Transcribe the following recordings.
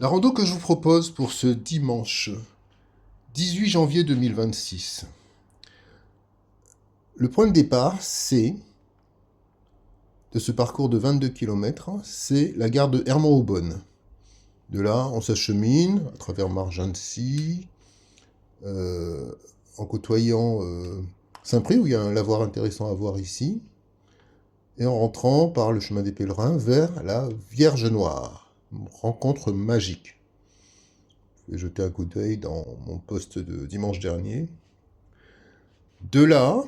La rando que je vous propose pour ce dimanche 18 janvier 2026. Le point de départ, de ce parcours de 22 km, c'est la gare de Hermont-Aubonne. De là, on s'achemine à travers Margency, en côtoyant Saint-Prix, où il y a un lavoir intéressant à voir ici, et en rentrant par le chemin des pèlerins vers la Vierge Noire. Une rencontre magique. Je vais jeter un coup d'œil dans mon post de dimanche dernier. De là,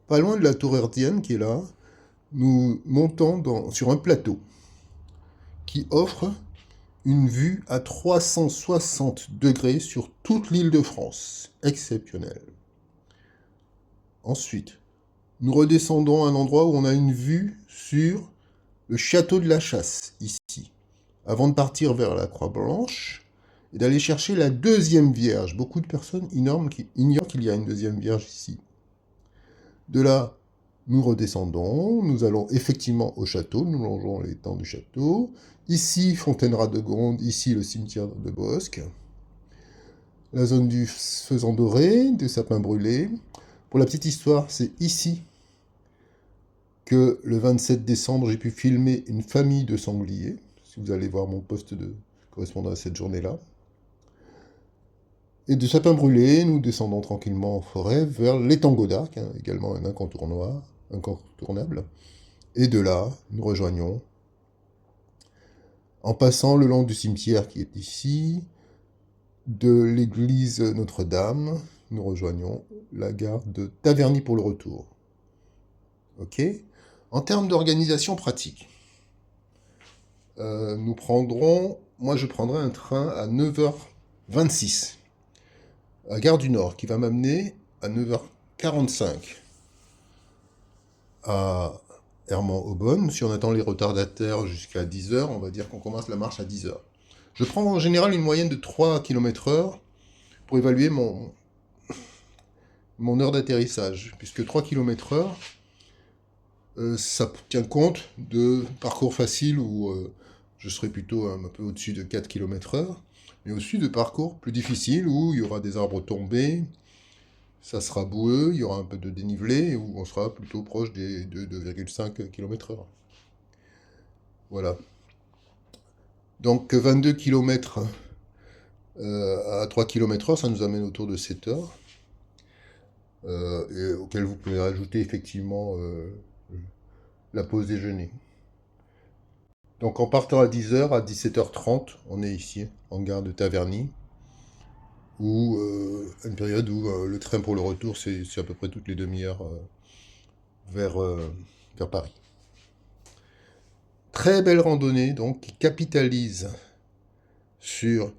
pas loin de la tour hertzienne qui est là, nous montons sur un plateau qui offre une vue à 360 degrés sur toute l'île de France. Exceptionnel. Ensuite, nous redescendons à un endroit où on a une vue sur le château de la Chasse, ici, avant de partir vers la Croix-Blanche et d'aller chercher la deuxième Vierge. Beaucoup de personnes ignorent qu'il y a une deuxième Vierge ici. De là, nous redescendons, nous allons effectivement au château, nous longeons l'étang du château. Ici, Fontaine-Radegonde, ici le cimetière de Bosc. La zone du faisan doré, des sapins brûlés. Pour la petite histoire, c'est ici que le 27 décembre, j'ai pu filmer une famille de sangliers. Si vous allez voir mon post correspondant à cette journée-là. Et de sapins brûlés, nous descendons tranquillement en forêt vers l'étang Godard, également un incontournable. Et de là, nous rejoignons, en passant le long du cimetière qui est ici, de l'église Notre-Dame, nous rejoignons la gare de Taverny pour le retour. Ok ? En termes d'organisation pratique, moi je prendrai un train à 9h26 à Gare du Nord qui va m'amener à 9h45 à Hermont-Aubonne. Si on attend les retardataires jusqu'à 10h, on va dire qu'on commence la marche à 10h. Je prends en général une moyenne de 3 km/h pour évaluer mon heure d'atterrissage, puisque 3 km/h, ça tient compte de parcours faciles où je serai plutôt un peu au-dessus de 4 km/h, mais aussi de parcours plus difficiles où il y aura des arbres tombés, ça sera boueux, il y aura un peu de dénivelé, où on sera plutôt proche des 2,5 km/h. Voilà. Donc 22 km à 3 km/h, ça nous amène autour de 7 heures, et auquel vous pouvez rajouter effectivement la pause déjeuner. Donc en partant à 10h, à 17h30, on est ici, en gare de Taverny, où une période où le train pour le retour, c'est à peu près toutes les demi-heures vers Paris. Très belle randonnée, donc, qui capitalise sur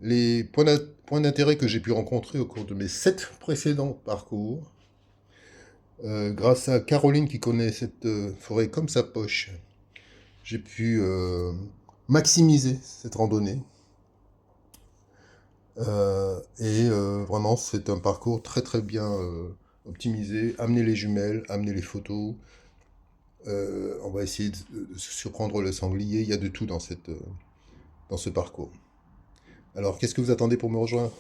les points d'intérêt que j'ai pu rencontrer au cours de mes 7 précédents parcours. Grâce à Caroline qui connaît cette forêt comme sa poche, j'ai pu maximiser cette randonnée. Vraiment, c'est un parcours très très bien optimisé. Amener les jumelles, amener les photos. On va essayer de surprendre le sanglier. Il y a de tout dans ce parcours. Alors, qu'est-ce que vous attendez pour me rejoindre ?